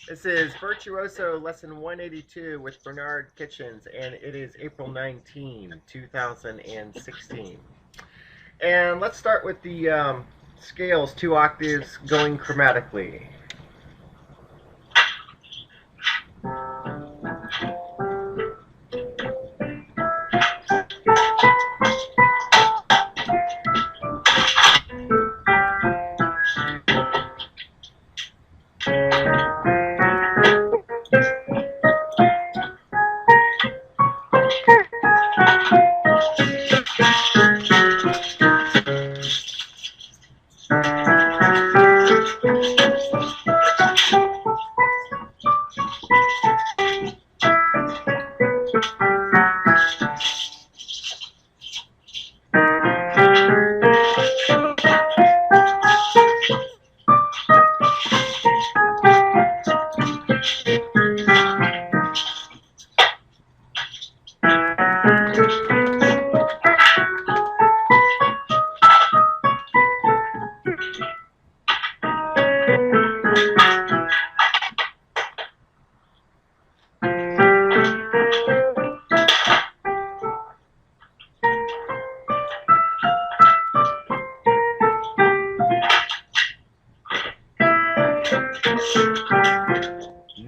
This is Virtuoso Lesson 182 with Bernard Kitchens, and it is April 19, 2016. And let's start with the scales, 2 octaves going chromatically.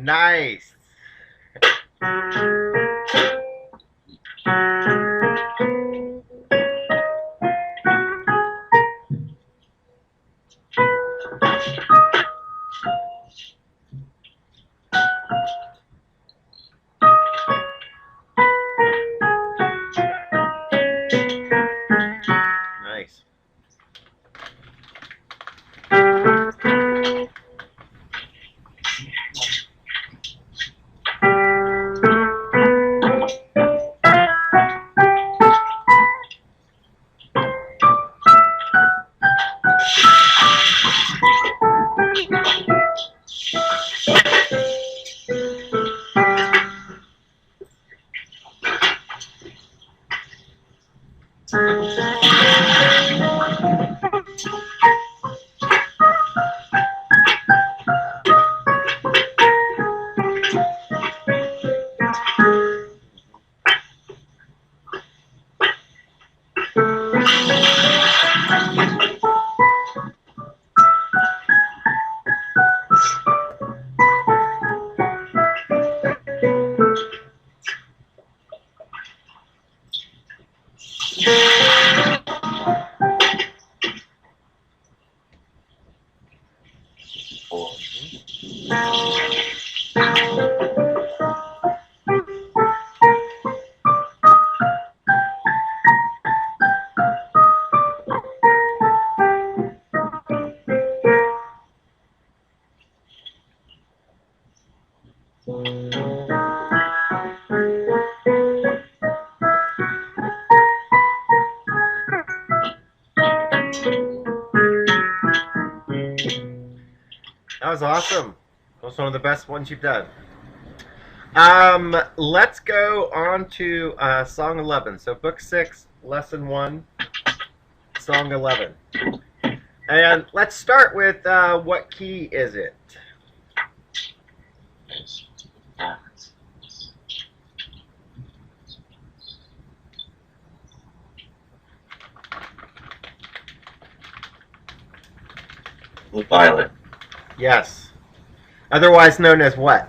Nice. Nice. That was awesome. That was one of the best ones you've done. Let's go on to Song 11. So Book 6, Lesson 1, Song 11. And let's start with what key is it? Violet. Yes. Otherwise known as what?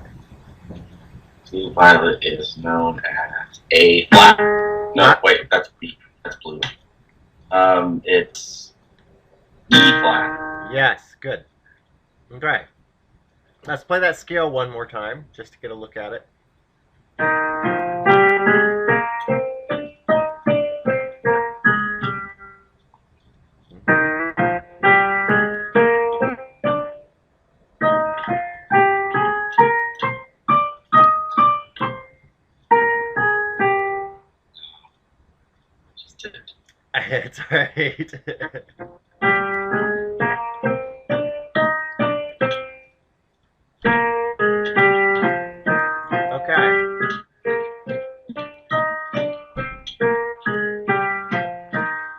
Blue violet is known as A flat. No, wait, that's B. That's blue. It's E flat. Yes, good. Okay. Let's play that scale one more time, just to get a look at it. It's right. Okay.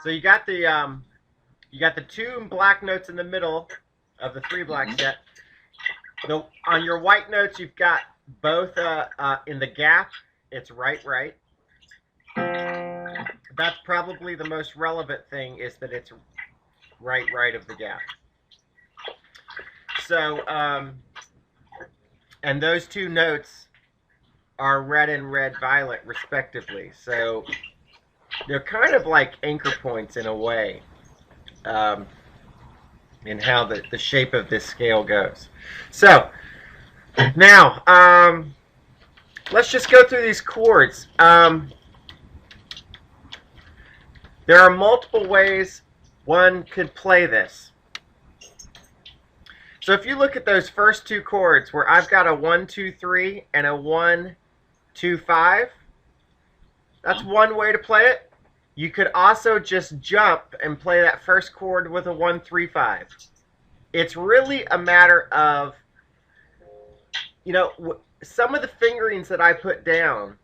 So you got the 2 black notes in the middle of the 3 black set, On your white notes, you've got both in the gap. It's right, right. That's probably the most relevant thing, is that it's right, right of the gap. So, and those two notes are red and red violet respectively. So they're kind of like anchor points in a way, in how the shape of this scale goes. So now, let's just go through these chords. There are multiple ways one could play this. So if you look at those first two chords where I've got a 1, 2, 3 and a 1, 2, 5, that's one way to play it. You could also just jump and play that first chord with a 1, 3, 5. It's really a matter of, some of the fingerings that I put down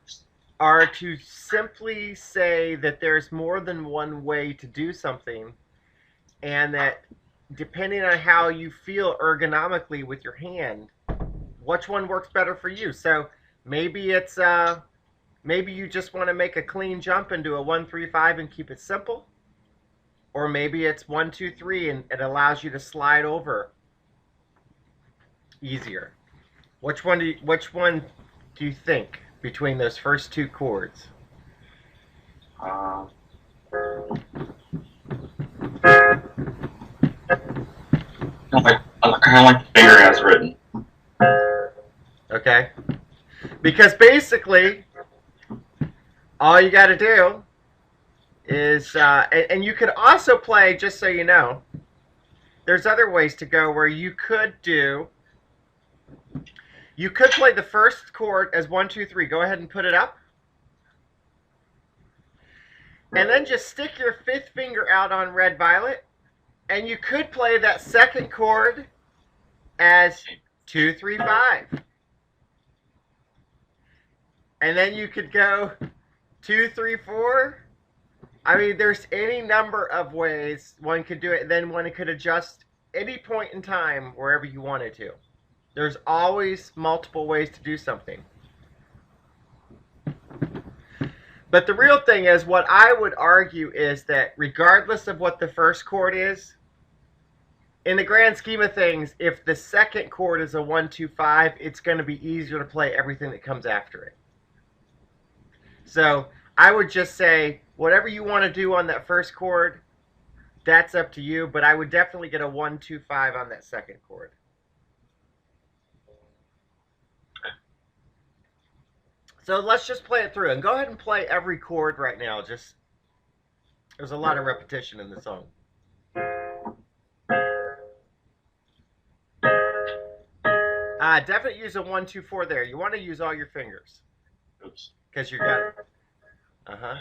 are to simply say that there's more than one way to do something, and that depending on how you feel ergonomically with your hand, which one works better for you. So maybe it's maybe you just want to make a clean jump and do a 1, 3, 5 and keep it simple, or maybe it's 1, 2, 3 and it allows you to slide over easier. Which one do you think between those first two chords? I kind of like the finger as written. Okay. Because basically, all you got to do is, and you could also play, just so you know, there's other ways to go where you could play the first chord as 1, 2, 3. Go ahead and put it up. And then just stick your fifth finger out on red violet. And you could play that second chord as 2, 3, 5. And then you could go 2, 3, 4. I mean, there's any number of ways one could do it. And then one could adjust any point in time wherever you wanted to. There's always multiple ways to do something. But the real thing is, what I would argue is that regardless of what the first chord is, in the grand scheme of things, if the second chord is a 1, 2, 5, it's going to be easier to play everything that comes after it. So I would just say, whatever you want to do on that first chord, that's up to you. But I would definitely get a 1, 2, 5 on that second chord. So let's just play it through. And go ahead and play every chord right now. Just, there's a lot of repetition in the song. Definitely use a 1, 2, 4 there. You want to use all your fingers. Oops. Because you got it. Uh-huh.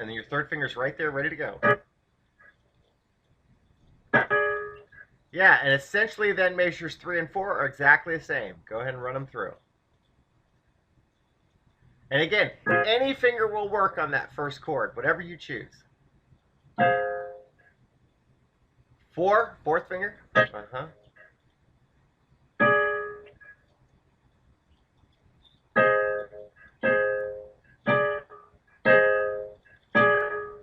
And then your third finger's right there, ready to go. Yeah, and essentially then measures 3 and 4 are exactly the same. Go ahead and run them through. And again, any finger will work on that first chord, whatever you choose. 4, fourth finger. Uh-huh.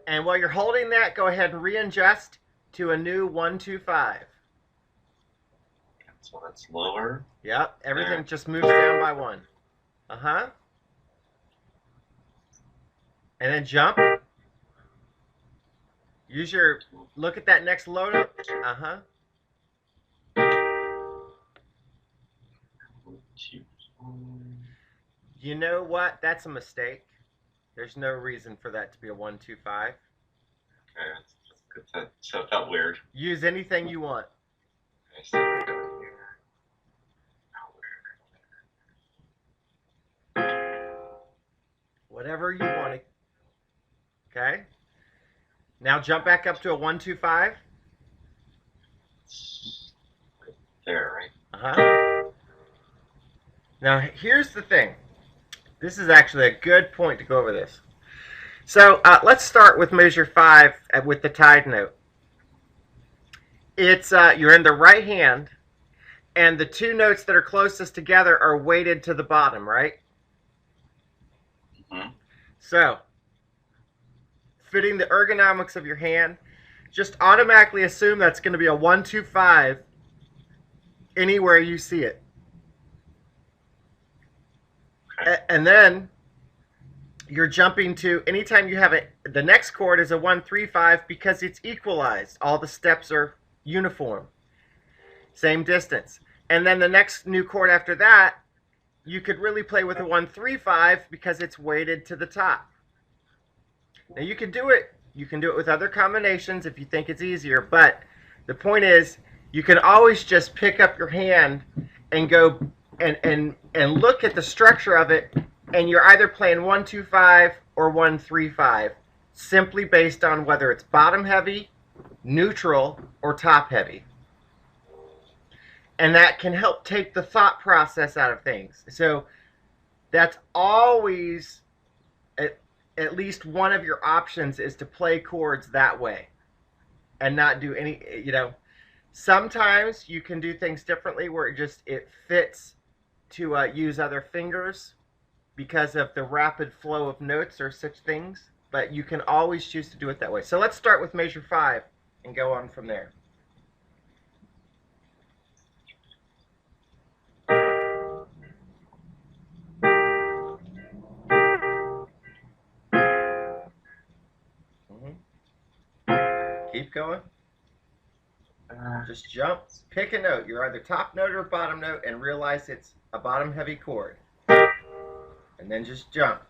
And while you're holding that, go ahead and readjust to a new 1, 2, 5. So that's lower. Yep, everything just moves down by 1. Uh-huh. And then jump. Use your, look at that next low note. Uh-huh. You know what? That's a mistake. There's no reason for that to be a 1, 2, 5. Okay, so it felt weird. Use anything you want. Okay, so we're doing here. Whatever you want. Okay. Now jump back up to a 1, 2, 5. There, right? Uh-huh. Now here's the thing. This is actually a good point to go over this. So let's start with measure 5 with the tied note. It's you're in the right hand, and the two notes that are closest together are weighted to the bottom, right? Mm-hmm. So, fitting the ergonomics of your hand, just automatically assume that's going to be a 1, 2, 5 anywhere you see it. Okay. And then you're jumping to, anytime you have it, the next chord is a 1, 3, 5 because it's equalized. All the steps are uniform. Same distance. And then the next new chord after that, you could really play with a 1, 3, 5 because it's weighted to the top. Now you can do it with other combinations if you think it's easier, but the point is you can always just pick up your hand and go and look at the structure of it, and you're either playing 1, 2, 5 or 1, 3, 5, simply based on whether it's bottom heavy, neutral, or top heavy. And that can help take the thought process out of things. So that's always, at least one of your options is to play chords that way and not do any, sometimes you can do things differently where it fits to use other fingers because of the rapid flow of notes or such things, but you can always choose to do it that way. So let's start with measure 5 and go on from there. Keep going. Just jump. Pick a note. You're either top note or bottom note, and realize it's a bottom heavy chord. And then just jump.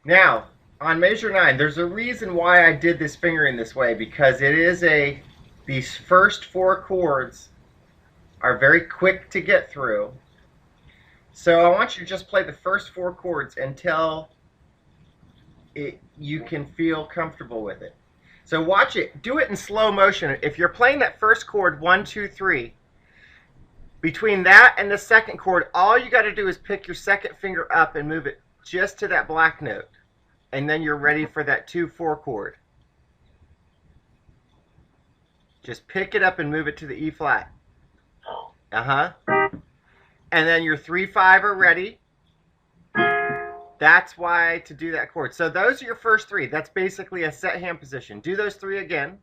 Now, on measure 9, there's a reason why I did this fingering this way, because it is these first 4 chords are very quick to get through. So I want you to just play the first 4 chords until you can feel comfortable with it. So watch it. Do it in slow motion. If you're playing that first chord, 1, 2, 3, between that and the second chord, all you got to do is pick your second finger up and move it just to that black note. And then you're ready for that 2, 4 chord. Just pick it up and move it to the E flat. Uh-huh. And then your 3, 5 are ready. That's why to do that chord. So those are your first 3. That's basically a set hand position. Do those 3 again.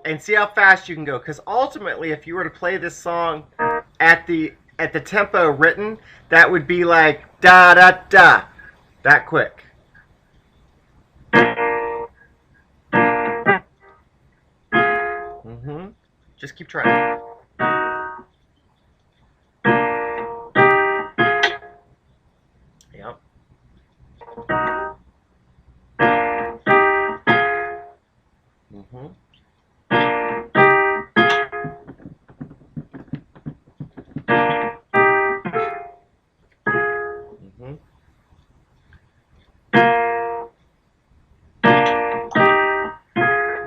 And see how fast you can go. Because ultimately, if you were to play this song at the tempo written, that would be like da da da, that quick. Just keep trying. Yep.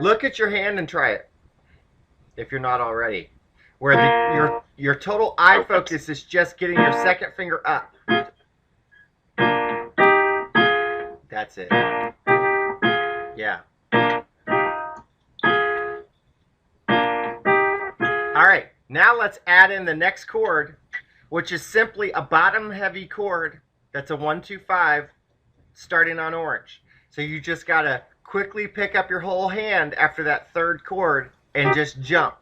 Look at your hand and try it, if you're not already. Where your total eye focus is just getting your second finger up. That's it. Yeah. All right, now let's add in the next chord, which is simply a bottom heavy chord that's a 1, 2, 5 starting on orange. So you just got to quickly pick up your whole hand after that third chord and just jump.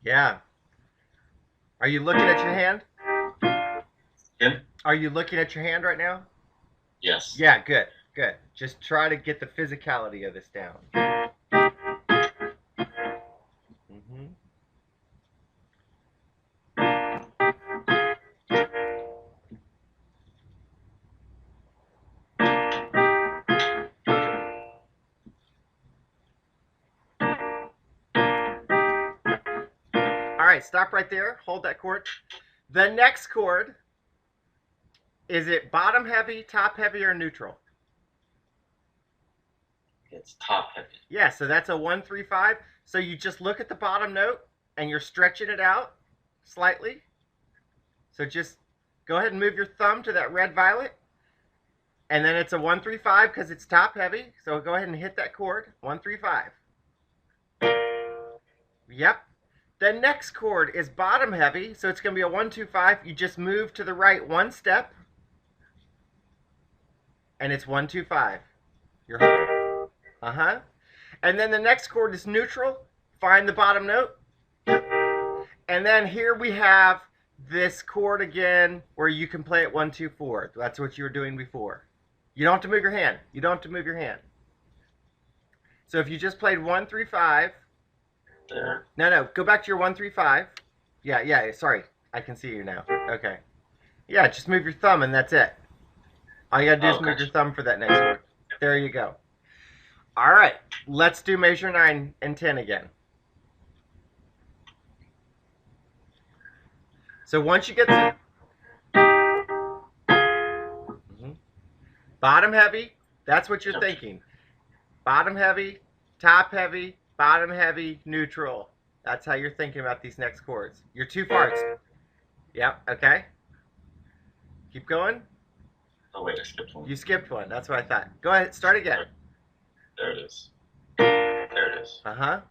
Yeah. Are you looking at your hand? Yeah. Are you looking at your hand right now? Yes. Yeah, good, good. Just try to get the physicality of this down. Mm-hmm. All right, stop right there. Hold that chord. The next chord, is it bottom heavy, top heavy, or neutral? It's top heavy. Yeah, so that's a 1, 3, 5. So you just look at the bottom note and you're stretching it out slightly. So just go ahead and move your thumb to that red violet. And then it's a 1, 3, 5 because it's top heavy. So go ahead and hit that chord. 1, 3, 5. Yep. The next chord is bottom heavy, so it's going to be a 1, 2, 5. You just move to the right one step, and it's 1, 2, 5. You're And then the next chord is neutral. Find the bottom note. And then here we have this chord again where you can play it 1, 2, 4. That's what you were doing before. You don't have to move your hand. You don't have to move your hand. So if you just played 1, 3, 5. There. No, go back to your 1, 3, 5. Yeah, sorry. I can see you now. Okay. Yeah, just move your thumb and that's it. All you gotta do is move your thumb for that next one. There you go. All right, let's do measure 9 and 10 again. So once you get to bottom heavy, that's what you're thinking. Bottom heavy, top heavy, bottom heavy, neutral. That's how you're thinking about these next chords. You're too far. Yep, okay. Keep going. Oh, wait, I skipped one. You skipped one. That's what I thought. Go ahead. Start again. There it is. There it is.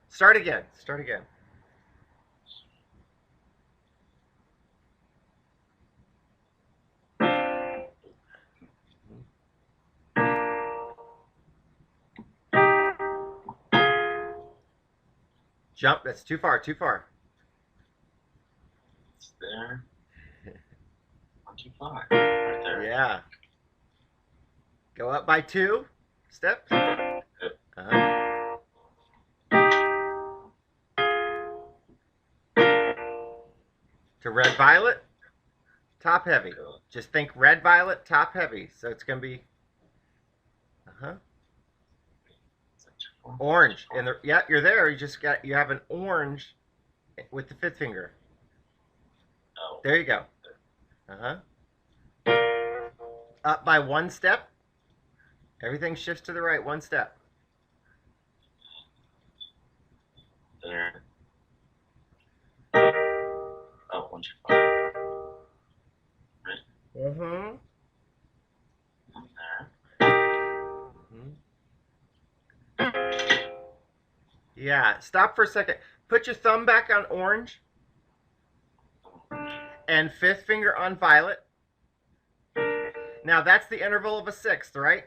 Start again. Start again. Jump. That's too far. Too far. It's there. 1, 2, 5. Right there. Yeah. Go up by 2 steps. To red violet, top heavy. Just think red violet, top heavy. So it's gonna be orange. And yeah, you're there. You have an orange with the 5th finger. Oh. There you go. Up by 1 step. Everything shifts to the right 1 step. There. Oh, 1, 2, 5. Right. There. Yeah, stop for a second. Put your thumb back on orange and 5th finger on violet. Now that's the interval of a 6th, right?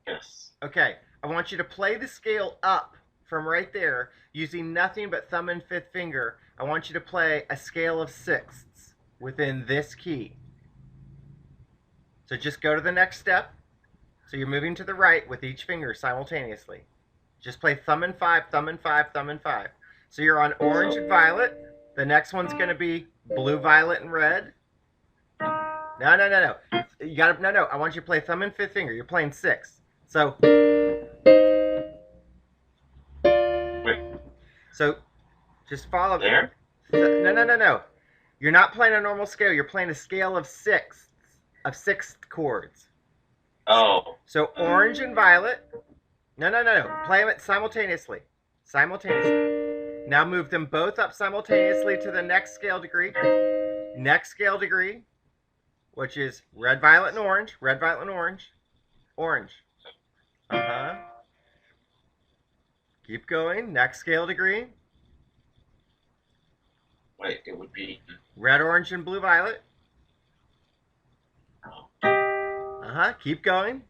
Yes. Okay, I want you to play the scale up from right there using nothing but thumb and 5th finger. I want you to play a scale of 6ths within this key. So just go to the next step. So you're moving to the right with each finger simultaneously. Just play thumb and 5, thumb and 5, thumb and 5. So you're on orange and violet. The next one's going to be blue, violet, and red. No. You got to no. I want you to play thumb and 5th finger. You're playing 6. So just follow there. No. You're not playing a normal scale. You're playing a scale of 6ths, of 6th chords. Oh. So orange and violet. No. Play them simultaneously. Now move them both up simultaneously to the next scale degree. Next scale degree, which is red, violet, and orange. Red, violet, and orange. Orange. Keep going. Next scale degree. Wait, it would be red, orange, and blue, violet. Keep going.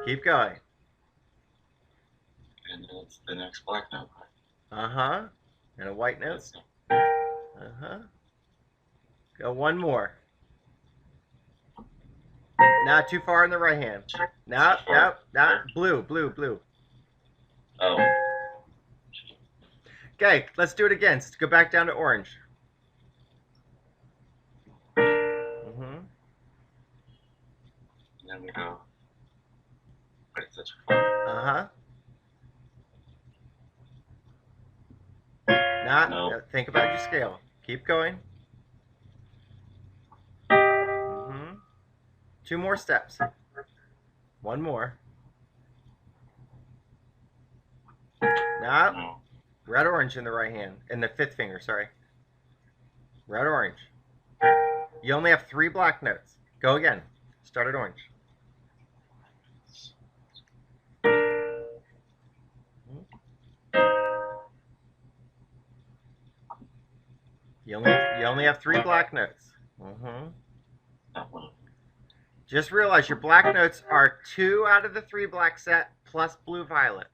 Keep going. And it's the next black note. And a white note. Go one more. Not too far on the right hand. No. Blue. Oh. Okay, let's do it again. Let's go back down to orange. And then we go. Wait, that's Uh-huh. Not. No. Think about your scale. Keep going. 2 more steps. 1 more. No. Red orange in the right hand. In the 5th finger, sorry. Red orange. You only have 3 black notes. Go again. Start at orange. You only have 3 black notes. Just realize your black notes are 2 out of the 3 black set plus blue violet.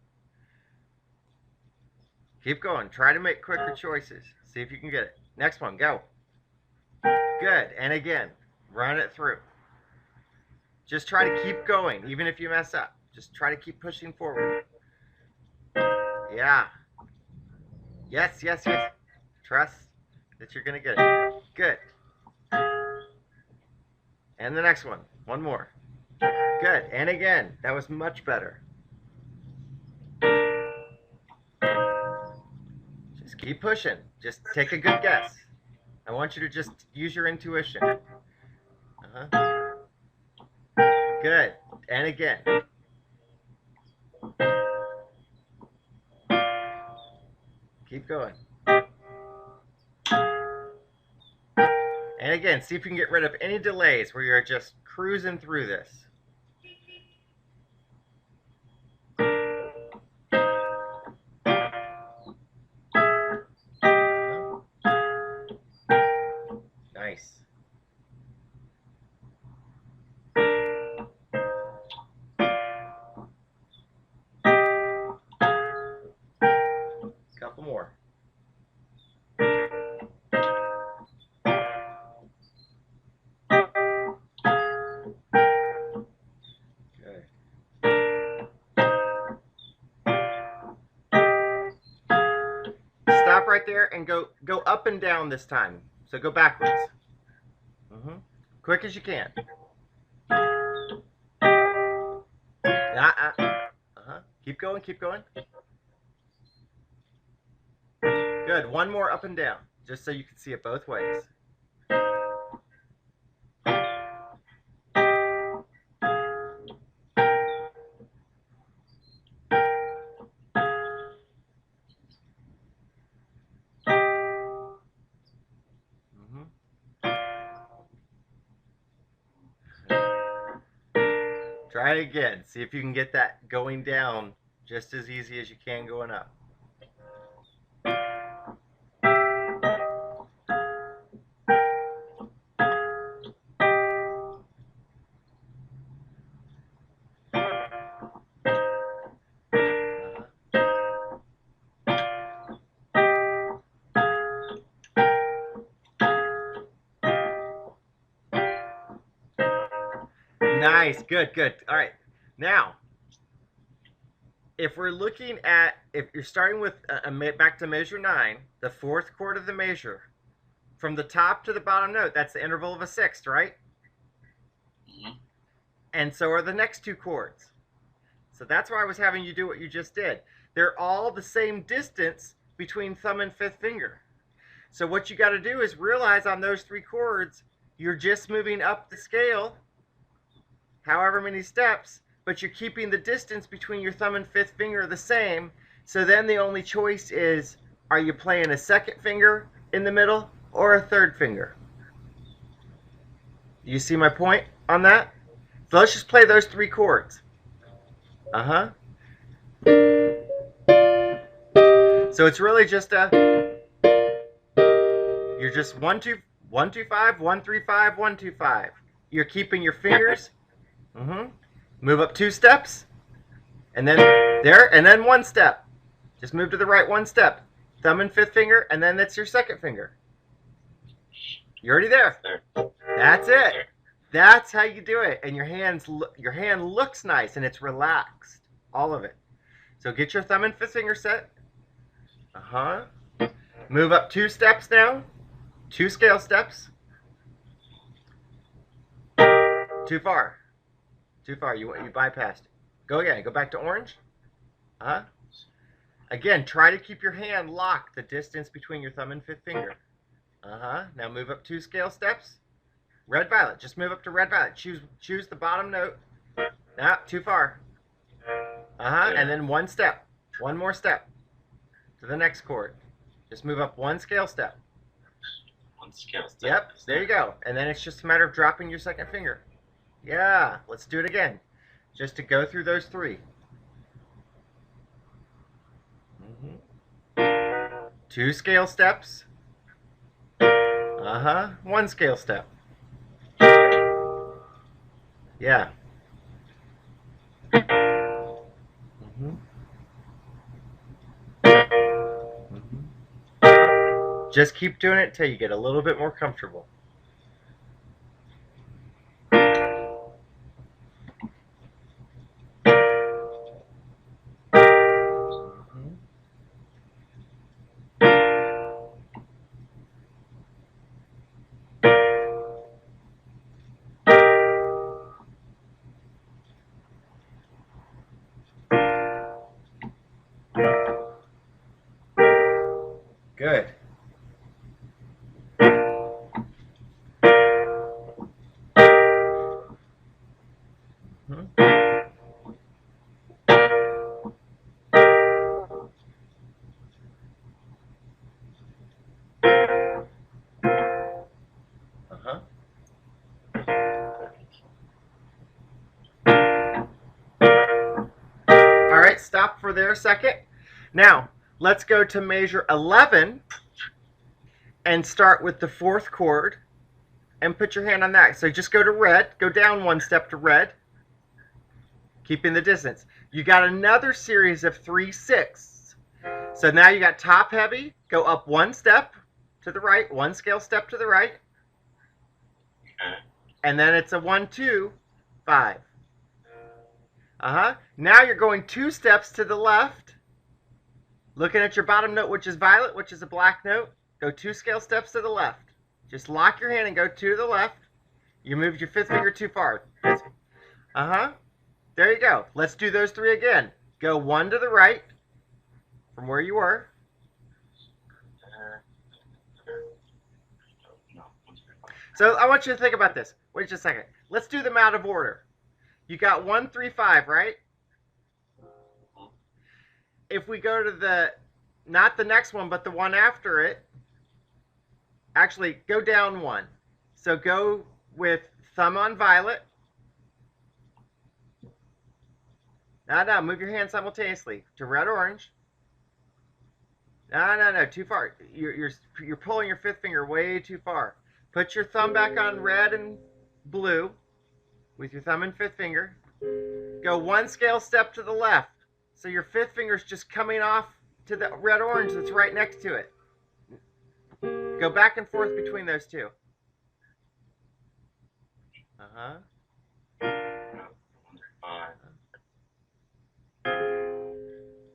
Keep going. Try to make quicker choices. See if you can get it. Next one, go. Good. And again, run it through. Just try to keep going, even if you mess up. Just try to keep pushing forward. Yeah. Yes, yes, yes. Trust that you're going to get it. Good. And the next one. 1 more. Good. And again, that was much better. Just keep pushing. Just take a good guess. I want you to just use your intuition. Good. And again. Keep going. And again, see if you can get rid of any delays where you're just cruising through this. Nice. Couple more. Stop right there and go up and down this time. So go backwards. Quick as you can. Keep going, keep going. Good. 1 more up and down, just so you can see it both ways. Try it again. See if you can get that going down just as easy as you can going up. Nice, good, good. All right, now, if we're looking at, if you're starting with, back to measure 9, the 4th chord of the measure, from the top to the bottom note, that's the interval of a 6th, right? And so are the next 2 chords. So that's why I was having you do what you just did. They're all the same distance between thumb and 5th finger. So what you got to do is realize on those 3 chords, you're just moving up the scale however many steps, but you're keeping the distance between your thumb and 5th finger the same. So then the only choice is, are you playing a 2nd finger in the middle or a 3rd finger? Do you see my point on that? So let's just play those 3 chords. So it's really just you're just 1 2 1 2 5 1 3 5 1 2 5. You're keeping your fingers. Move up 2 steps, and then there, and then 1 step. Just move to the right 1 step. Thumb and 5th finger, and then that's your 2nd finger. You're already there. That's it. That's how you do it. And your hand looks nice and it's relaxed. All of it. So get your thumb and 5th finger set. Uh-huh. Move up 2 steps now. 2 scale steps. Too far. Too far. You bypassed it. Go again. Go back to orange. Uh-huh. Again, try to keep your hand locked the distance between your thumb and 5th finger. Uh-huh. Now move up 2 scale steps. Red, violet. Just move up to red, violet. Choose the bottom note. Nah, too far. Uh-huh. And then 1 step. 1 more step to the next chord. Just move up 1 scale step. 1 scale step. Yep, there you go. And then it's just a matter of dropping your 2nd finger. Yeah, let's do it again. Just to go through those 3. 2 scale steps. Uh-huh. 1 scale step. Yeah. Just keep doing it until you get a little bit more comfortable. Good. Uh-huh. All right, stop for there a second. Now, let's go to measure 11 and start with the 4th chord and put your hand on that. So just go to red, go down 1 step to red, keeping the distance. You got another series of 3 6. So now you got top heavy, go up 1 step to the right, 1 scale step to the right, and then it's a 1 2 5. Uh-huh. Now you're going 2 steps to the left, looking at your bottom note, which is violet, which is a black note. Go 2 scale steps to the left. Just lock your hand and go 2 to the left. You moved your 5th finger too far. Uh-huh. There you go. Let's do those 3 again. Go 1 to the right from where you were. So I want you to think about this. Wait just a second. Let's do them out of order. You got 1 3 5, right? If we go to the, not the next one, but the one after it, actually go down 1. So go with thumb on violet. No, move your hand simultaneously to red, orange. No, too far. You're pulling your 5th finger way too far. Put your thumb back on red and blue with your thumb and 5th finger. Go 1 scale step to the left. So your 5th finger is just coming off to the red orange that's right next to it. Go back and forth between those 2. Uh-huh.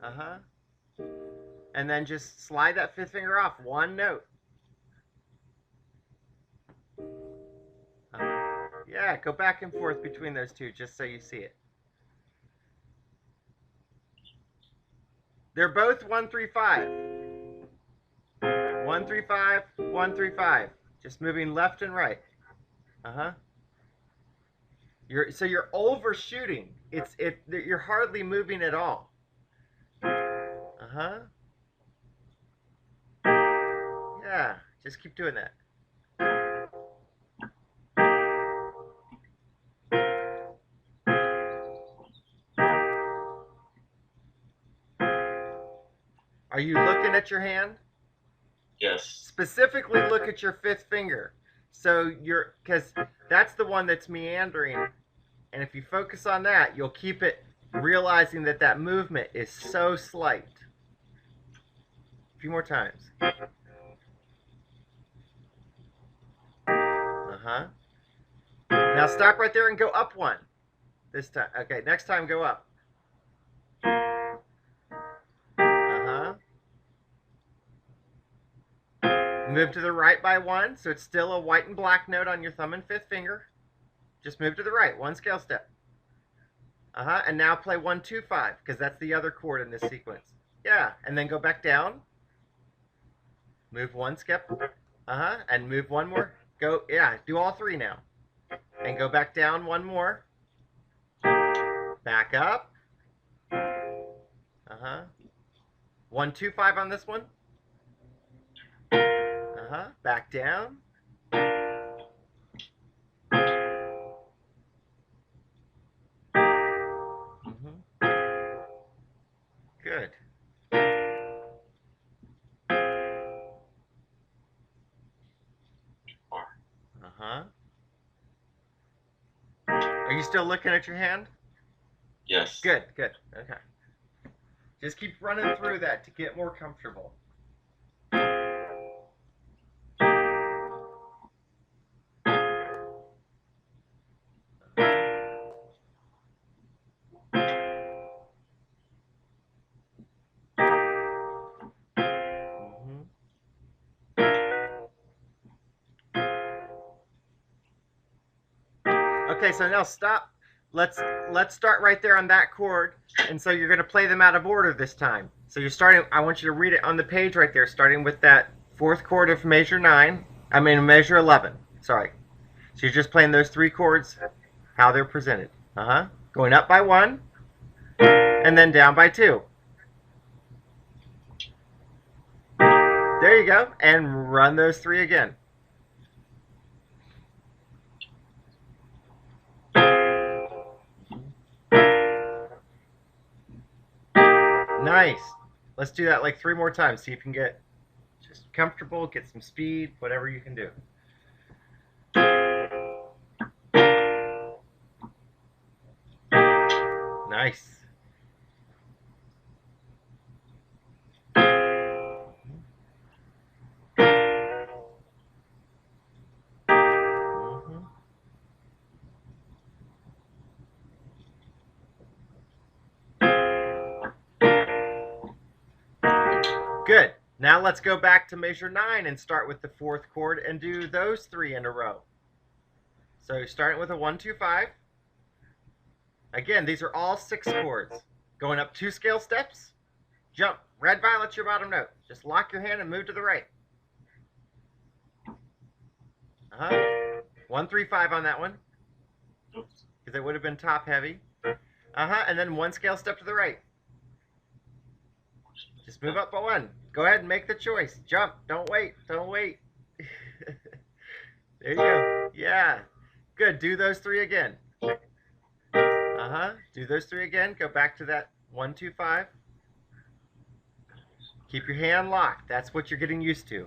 Uh-huh. And then just slide that 5th finger off 1 note. Yeah, go back and forth between those 2 just so you see it. They're both 1 3 5. 1 3 5, 1 3 5. Just moving left and right. Uh-huh. You're overshooting. You're hardly moving at all. Uh-huh. Yeah, just keep doing that. Are you looking at your hand? Yes. Specifically look at your 5th finger. So because that's the one that's meandering. And if you focus on that, you'll keep it realizing that that movement is so slight. A few more times. Uh-huh. Now stop right there and go up 1. This time. Okay, next time go up. Uh-huh. Move to the right by 1, so it's still a white and black note on your thumb and 5th finger. Just move to the right, 1 scale step. And now play 1, 2, 5, because that's the other chord in this sequence. Yeah, and then go back down. Move 1 step. And move 1 more. Go, yeah, do all 3 now. And go back down 1 more. Back up. 1, 2, 5 on this one. Back down. Good. Are you still looking at your hand? Yes. Good, good. Okay. Just keep running through that to get more comfortable. Okay, so now stop. Let's start right there on that chord, and so you're going to play them out of order this time. So you're starting. I want you to read it on the page right there, starting with that 4th chord of measure 9. I mean measure 11. Sorry. So you're just playing those 3 chords, how they're presented. Going up by 1, and then down by 2. There you go, and run those 3 again. Nice. Let's do that like 3 more times. See if you can get just comfortable, get some speed, whatever you can do. Nice. Good. Now let's go back to measure 9 and start with the 4th chord and do those 3 in a row. So you're starting with a 1, 2, 5. Again, these are all 6 chords. Going up 2 scale steps. Jump. Red, violet's your bottom note. Just lock your hand and move to the right. 1, 3, 5 on that one. Because it would have been top heavy. And then 1 scale step to the right. Just move up by 1. Go ahead and make the choice. Jump. Don't wait. Don't wait. There you go. Yeah. Good. Do those 3 again. Do those 3 again. Go back to that 1, 2, 5. Keep your hand locked. That's what you're getting used to.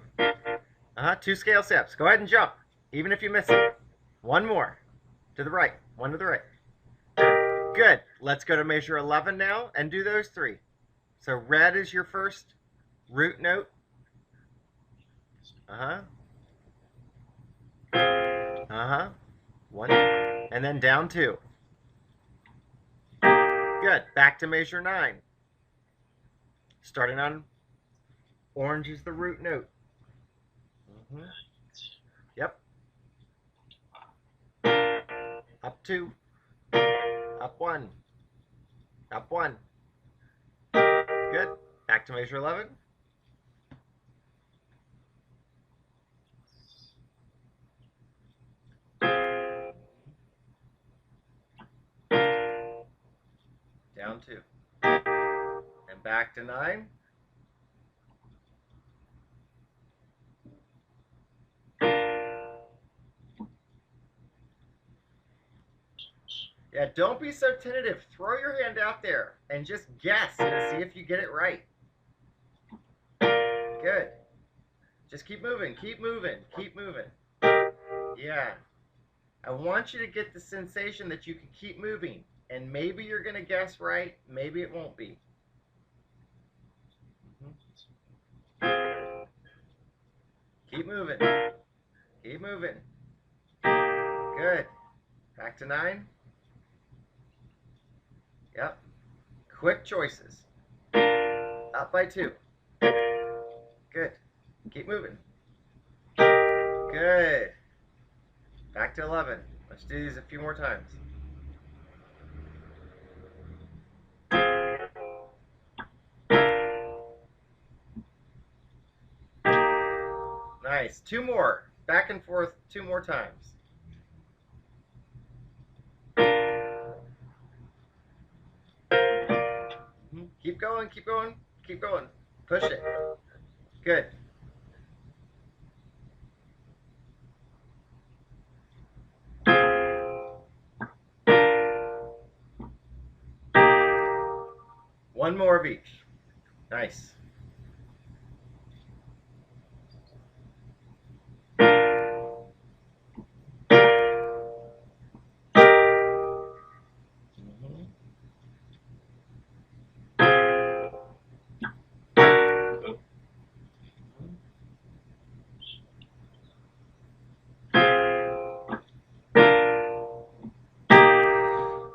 2 scale steps. Go ahead and jump, even if you miss it. 1 more. To the right. 1 to the right. Good. Let's go to measure 11 now and do those 3. So red is your first root note. 1. And then down 2. Good. Back to measure 9. Starting on orange is the root note. Yep. Up 2. Up 1. Up 1. Good. Back to measure 11. Down 2. And back to 9. Yeah, don't be so tentative. Throw your hand out there and just guess and see if you get it right. Good. Just keep moving, keep moving, keep moving. Yeah. I want you to get the sensation that you can keep moving. And maybe you're going to guess right, maybe it won't be. Keep moving. Keep moving. Good. Back to 9. Yep. Quick choices. Up by 2. Good. Keep moving. Good. Back to 11. Let's do these a few more times. Nice. Two more. Back and forth 2 more times. Keep going, keep going, keep going. Push it. Good. One more of each. Nice.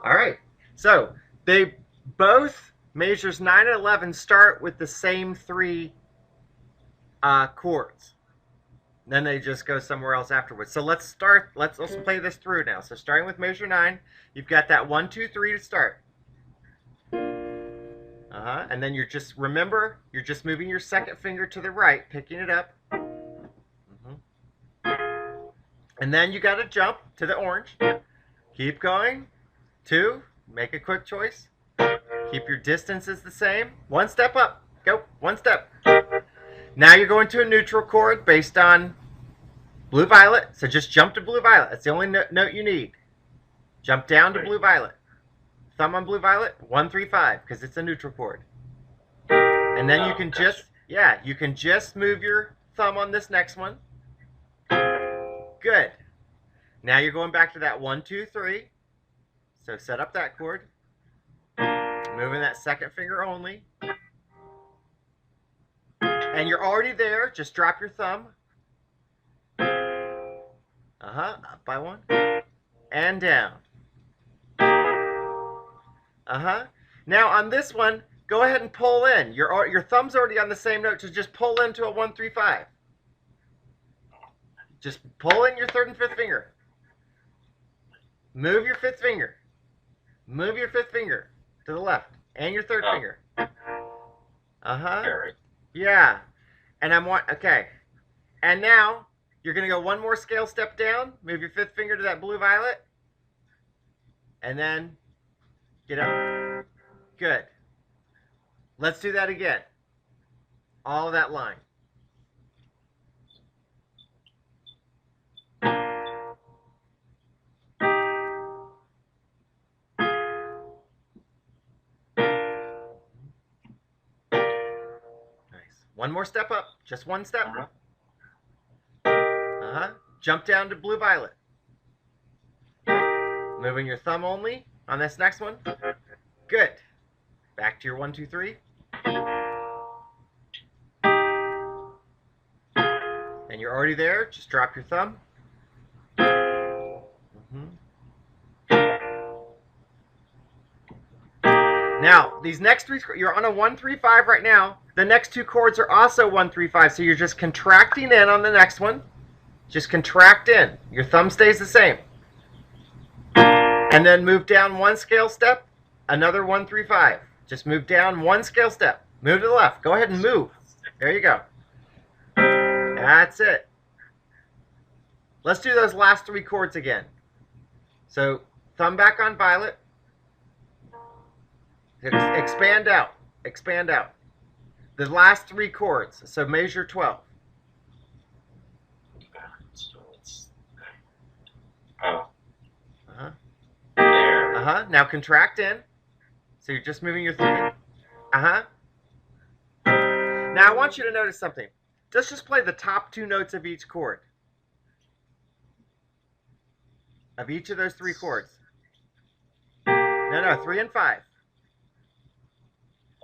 All right. So they both measures 9 and 11 start with the same 3 chords. Then they just go somewhere else afterwards. So let's start. Let's play this through now. So starting with measure 9, you've got that 1, 2, 3 to start. And then you're just, remember, you're just moving your second finger to the right, picking it up. And then you got to jump to the orange. Keep going. 2, make a quick choice. Keep your distances the same. 1 step up. Go. 1 step. Now you're going to a neutral chord based on blue violet. So just jump to blue violet. That's the only note you need. Jump down to blue violet. Thumb on blue violet. 1, 3, 5 because it's a neutral chord. And then you can just, you can just move your thumb on this next one. Good. Now you're going back to that 1, 2, 3. So set up that chord. Moving that second finger only. And you're already there. Just drop your thumb. Up by 1. And down. Now on this one, go ahead and pull in. Your thumb's already on the same note, so just pull into a 1, 3, 5. Just pull in your 3rd and 5th finger. Move your 5th finger. Move your 5th finger to the left. And your 3rd finger. Yeah. And okay. And now, you're going to go 1 more scale step down. Move your 5th finger to that blue violet. And then, get up. Good. Let's do that again. All of that line. One more step up. Just 1 step. Jump down to blue violet. Moving your thumb only on this next one. Good. Back to your 1, 2, 3. And you're already there. Just drop your thumb. Now, these next 3, you're on a 1, 3, 5 right now. The next 2 chords are also 1, 3, 5. So you're just contracting in on the next one. Just contract in. Your thumb stays the same. And then move down 1 scale step. Another 1, 3, 5. Just move down 1 scale step. Move to the left. Go ahead and move. There you go. That's it. Let's do those last 3 chords again. So thumb back on violet. Expand out. Expand out. The last 3 chords. So measure 12. Now contract in. So you're just moving your thumb. Now I want you to notice something. Let's just play the top 2 notes of each chord. Of each of those 3 chords. No, 3 and 5.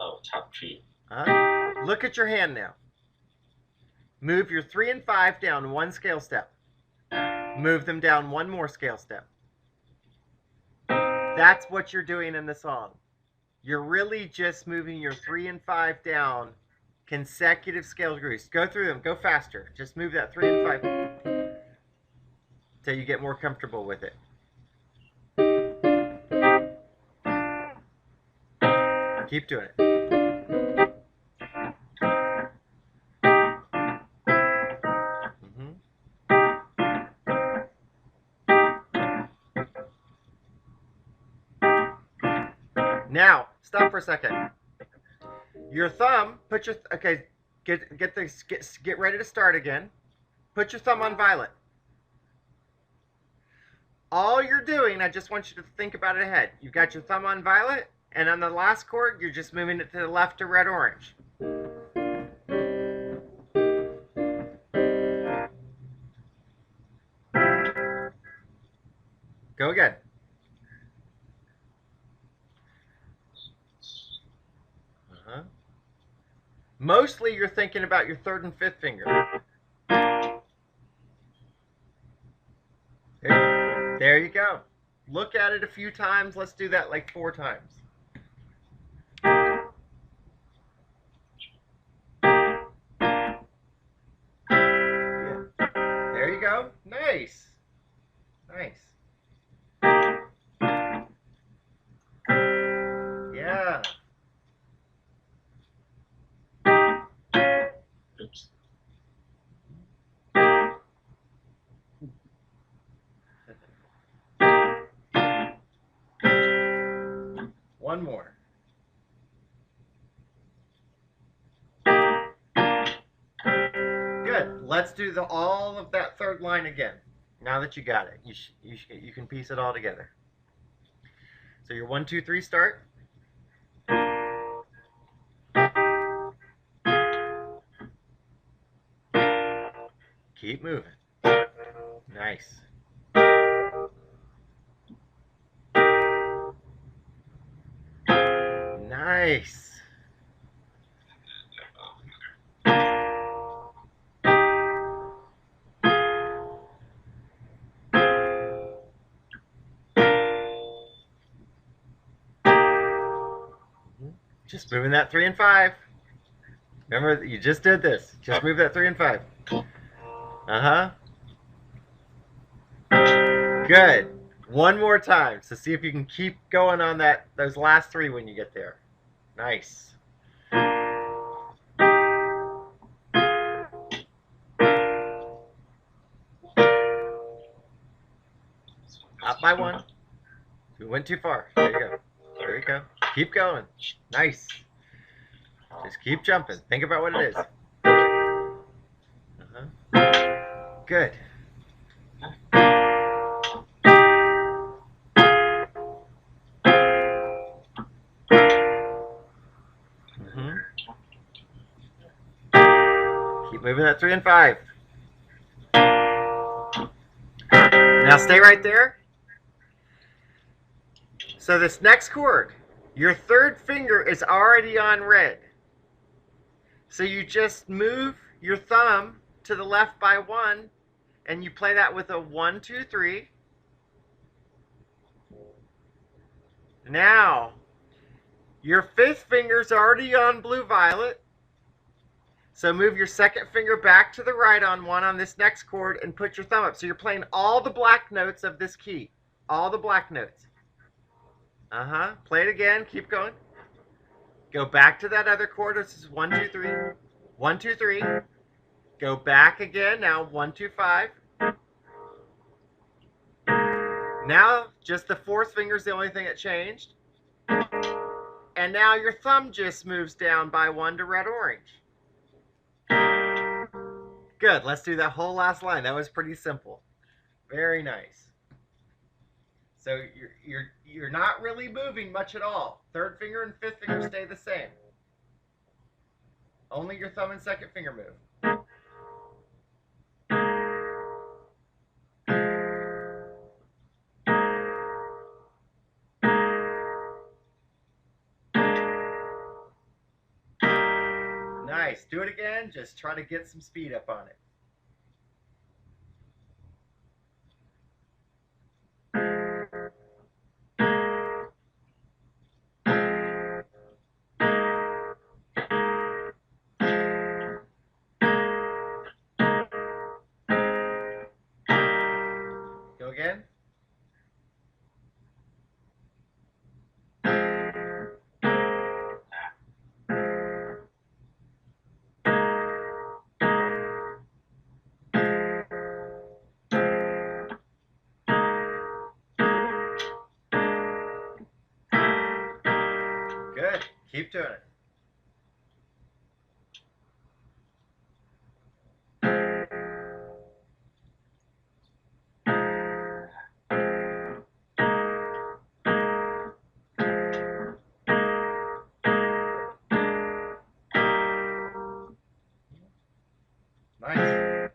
Oh, top 2. Look at your hand now. Move your 3 and 5 down 1 scale step. Move them down 1 more scale step. That's what you're doing in the song. You're really just moving your 3 and 5 down consecutive scale degrees. Go through them. Go faster. Just move that 3 and 5. until you get more comfortable with it. Keep doing it. Now, stop for a second. Your thumb, okay, get ready to start again. Put your thumb on violet. All you're doing, I just want you to think about it ahead. You've got your thumb on violet, and on the last chord, you're just moving it to the left to red orange. Go again. Mostly you're thinking about your third and fifth finger. There you go. Look at it a few times. Let's do that like 4 times. Yeah. There you go. Nice. Nice. Yeah. Oops. One more. Good. Let's do all of that third line again. Now that you got it, you can piece it all together. So your 1, 2, 3 start. Keep moving. Nice. Nice. Just moving that 3 and 5. Remember, you just did this. Just move that 3 and 5. Good. One more time. So see if you can keep going on those last 3 when you get there. Nice. Up by 1. We went too far. There you go. There you go. Keep going. Nice. Just keep jumping. Think about what it is. Good. Keep moving that 3 and 5. Now stay right there. So this next chord, your third finger is already on red. So you just move your thumb to the left by 1, and you play that with a 1, 2, 3. Now, your fifth finger's already on blue-violet. So move your second finger back to the right on 1 on this next chord and put your thumb up. So you're playing all the black notes of this key. All the black notes. Play it again. Keep going. Go back to that other chord. This is 1, 2, 3. 1, 2, 3. Go back again. Now 1, 2, 5. Now just the fourth finger is the only thing that changed. And now your thumb just moves down by 1 to red orange. Good. Let's do that whole last line. That was pretty simple. Very nice. So you're not really moving much at all. Third finger and fifth finger stay the same. Only your thumb and second finger move. Nice. Do it again. Just try to get some speed up on it. Go again. Good. Keep doing it. Nice.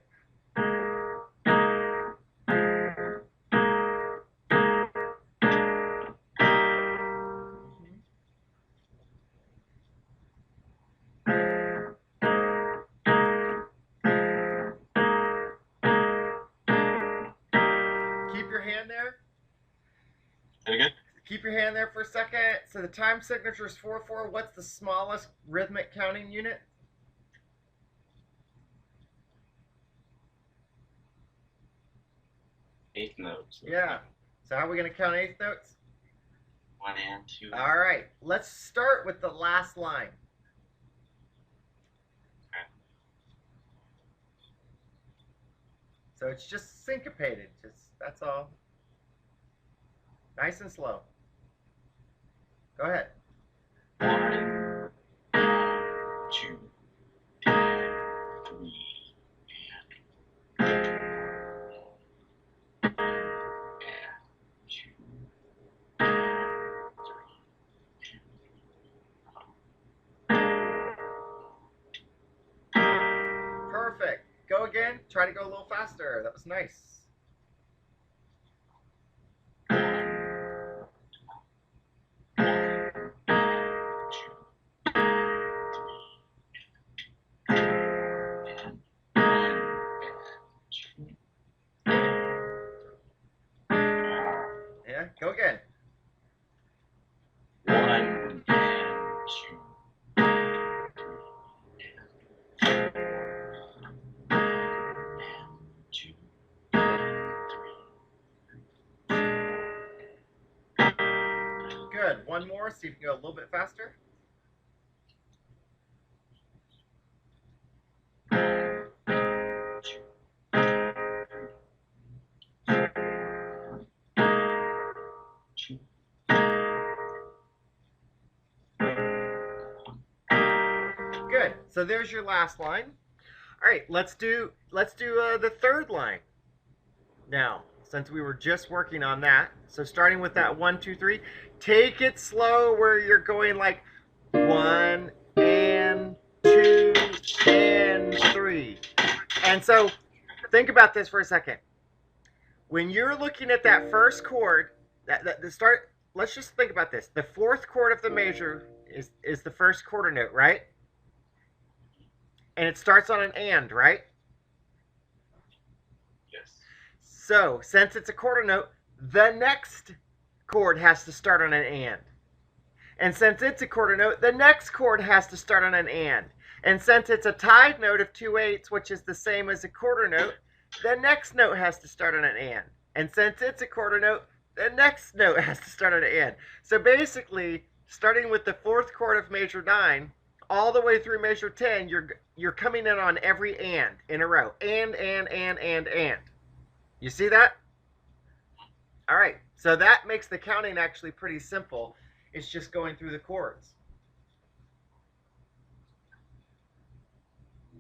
Keep your hand there. Again? Keep your hand there for a second. So the time signature is 4/4. What's the smallest rhythmic counting unit? Eighth notes. Yeah. So how are we going to count eighth notes? 1 and 2. All right. Let's start with the last line. Okay. So it's just syncopated. That's all. Nice and slow. Go ahead. 1, 2, 3, Perfect. Go again. Try to go a little faster. That was nice. Yeah, go again. 1 and 2. Good. One more. See if you can go a little bit faster. Good. So there's your last line. All right, let's do the third line now, since we were just working on that. So starting with that 1, 2, 3, take it slow where you're going like 1 and 2 and 3. And so think about this for a second. When you're looking at that first chord, let's just think about this. The fourth chord of the major is the first quarter note, right? And it starts on an and, right? Yes. So, since it's a quarter note, the next chord has to start on an and. And since it's a quarter note, the next chord has to start on an and. And since it's a tied note of 2/8, which is the same as a quarter note, the next note has to start on an and. And since it's a quarter note, the next note has to start on an and. So basically, starting with the fourth chord of major 9, all the way through major 10, you're coming in on every and in a row. And. You see that? All right. So that makes the counting actually pretty simple. It's just going through the chords.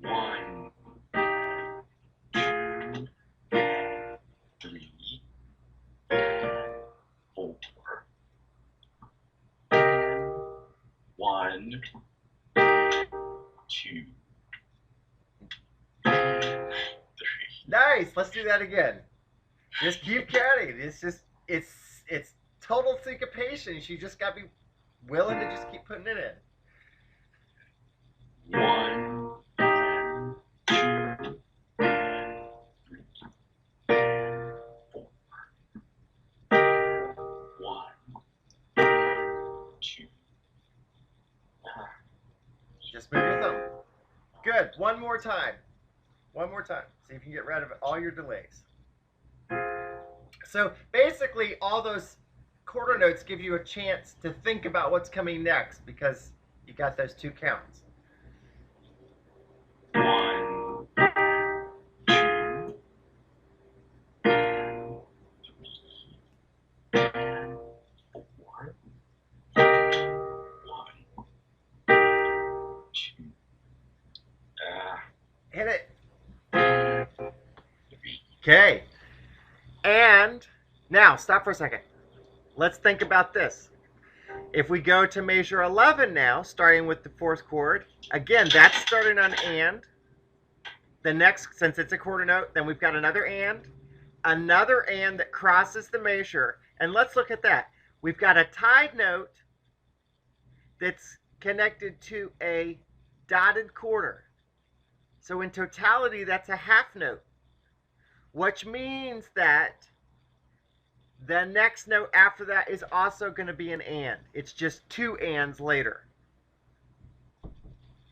1, 2, 3, 4. 1, 2, 3. Nice. Let's do that again. Just keep counting. It's total syncopation. You just got to be willing to just keep putting it in. 1, 2, 3, 4. 1, 2. Just move your thumb. Good. One more time. One more time. See if you can get rid of all your delays. So basically, all those quarter notes give you a chance to think about what's coming next because you got those two counts. 1, 2, 4, 1, 2. Hit it. 3. Okay. And now, stop for a second. Let's think about this. If we go to measure 11 now, starting with the fourth chord, again, that's starting on and. The next, since it's a quarter note, then we've got another and that crosses the measure. And let's look at that. We've got a tied note that's connected to a dotted quarter. So in totality, that's a half note, which means that the next note after that is also going to be an and. It's just two ands later.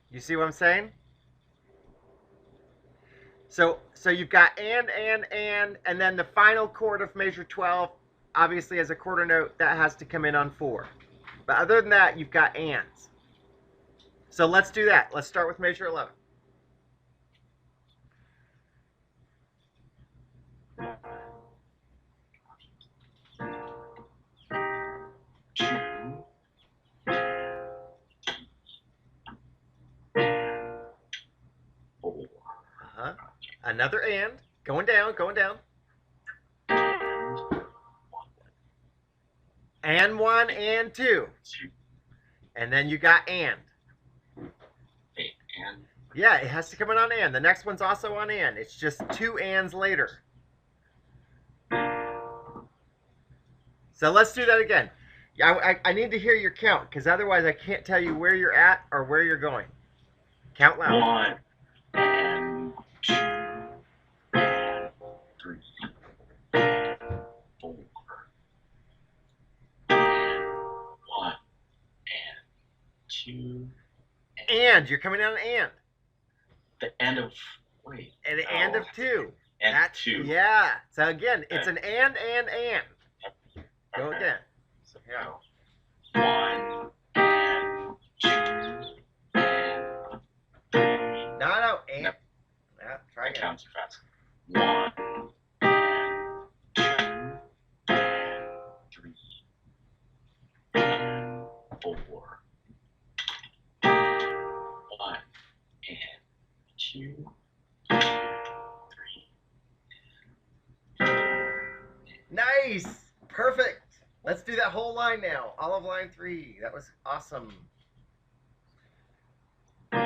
You see what I'm saying? So you've got and then the final chord of measure 12, obviously as a quarter note, that has to come in on 4. But other than that, you've got ands. So let's do that. Let's start with measure 11. Another and. Going down, going down. And 1 and 2. And then you got and. And? Yeah, it has to come in on and. The next one's also on and. It's just two ands later. So let's do that again. I need to hear your count, because otherwise I can't tell you where you're at or where you're going. Count loud. 1 and 2 and 3 and 4 and 1 and 2 And you're coming on an and. The end of And the and of 2. And That's 2. Yeah. So again, it's an and. Go again. So yeah. 1 and 2 and 3. No, and. Nope. Yeah, try I again. count too fast. 1 and 2 and 3 and 4. 1 and 2 and 3. Nice. Perfect. Let's do that whole line now. All of line 3. That was awesome. 1,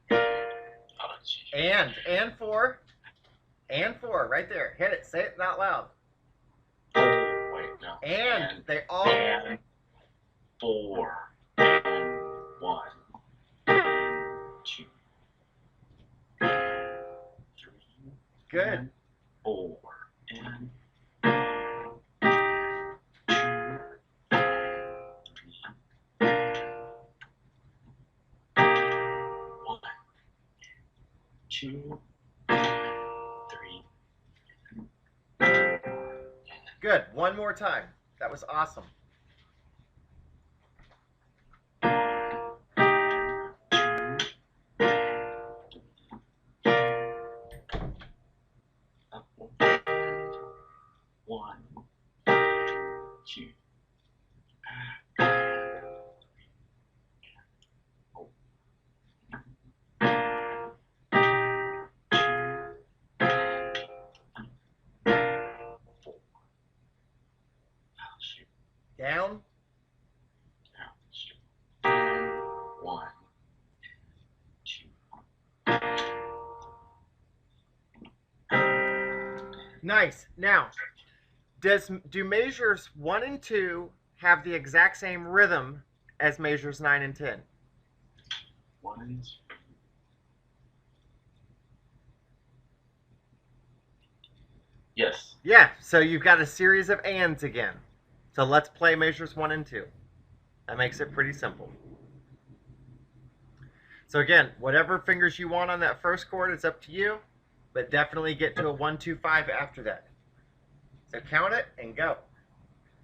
2, 3. And 4. And 4, right there. Hit it. Say it out loud. Oh, wait, no. And they all. And 4 and 1 and 2 and 3. Good. And 4 and 2, 3. Good. One more time. That was awesome. 1, 2. Down. 1, 2. Nice. Now, do measures 1 and 2 have the exact same rhythm as measures 9 and 10? 1 and 2. Yes. Yeah, so you've got a series of ands again. So let's play measures 1 and 2. That makes it pretty simple. So again, whatever fingers you want on that first chord, it's up to you, but definitely get to a 1, 2, 5 after that. So count it and go.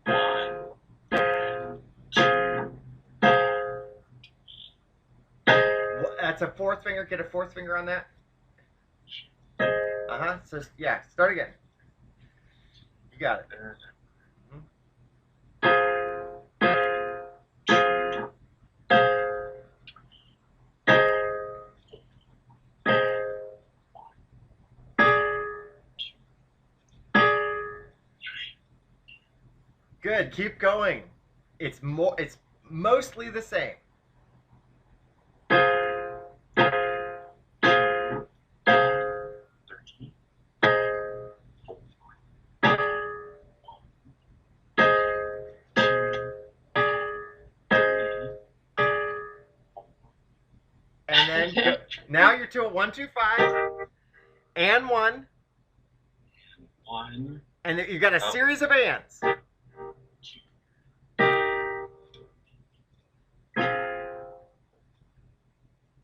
1, 2. That's a fourth finger. Get a fourth finger on that. So yeah, start again. You got it. Good. Keep going. It's mostly the same. And then go, now you're to a 1, 2, 5 and 1. 1. And you got a series of ands.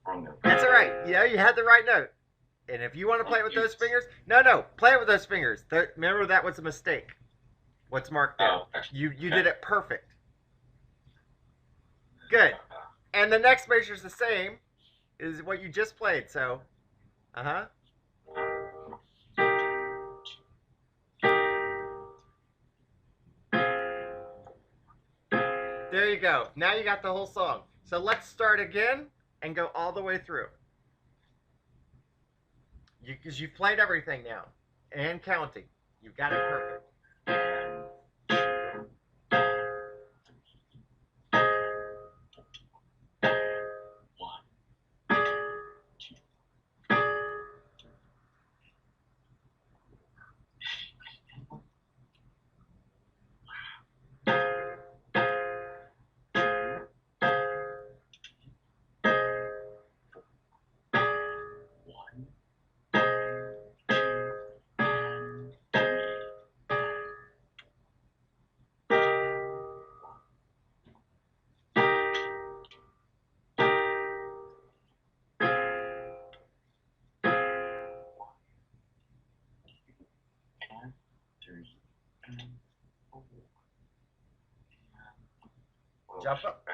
Wrong note. That's all right. Yeah, you had the right note. And if you want to play it with those fingers, no, play it with those fingers. Remember, that was a mistake. What's marked there? Oh, You did it perfect. Good. And the next measure is the same, is what you just played. So, There you go. Now you got the whole song. So let's start again and go all the way through. Because you've played everything now and counting. You've got it perfect. Jump up.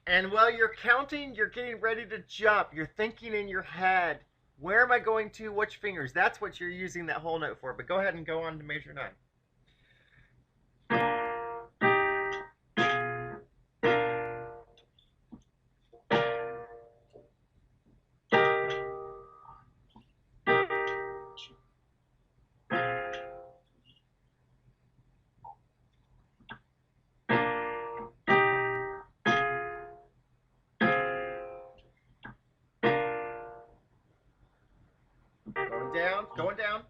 And while you're counting, you're getting ready to jump. You're thinking in your head, where am I going to? Which fingers? That's what you're using that whole note for. But go ahead and go on to measure 9. Going down.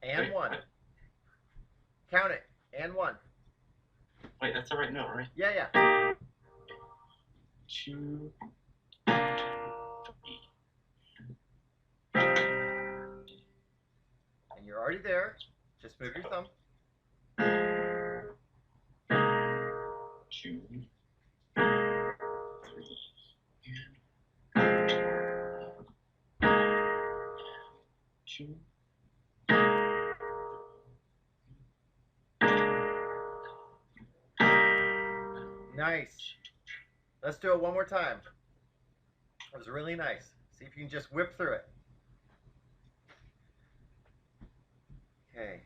And 1. Count it. And 1. Wait, that's the right note, right? Yeah. 2, 3. And you're already there. Just move your thumb. 2, 3. 2. Nice. Let's do it one more time. That was really nice. See if you can just whip through it. Okay.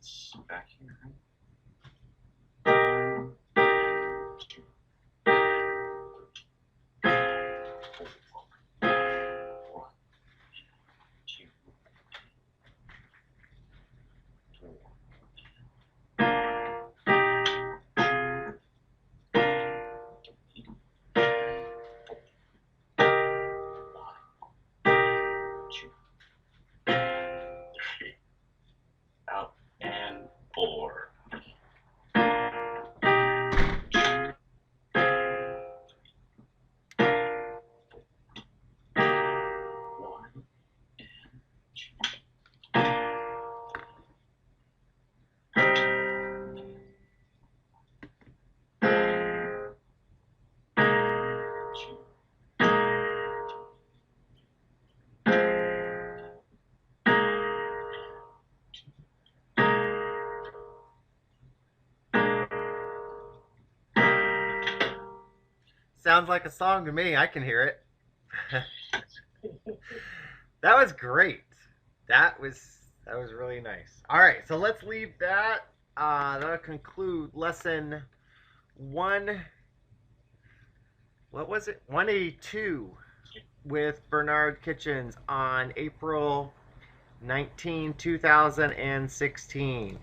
it's back here. Out and 4. Sounds like a song to me. I can hear it. That was great. That was really nice. All right, so let's leave that. That'll conclude lesson 1. What was it? 182 with Bernard Kitchens on April 19, 2016.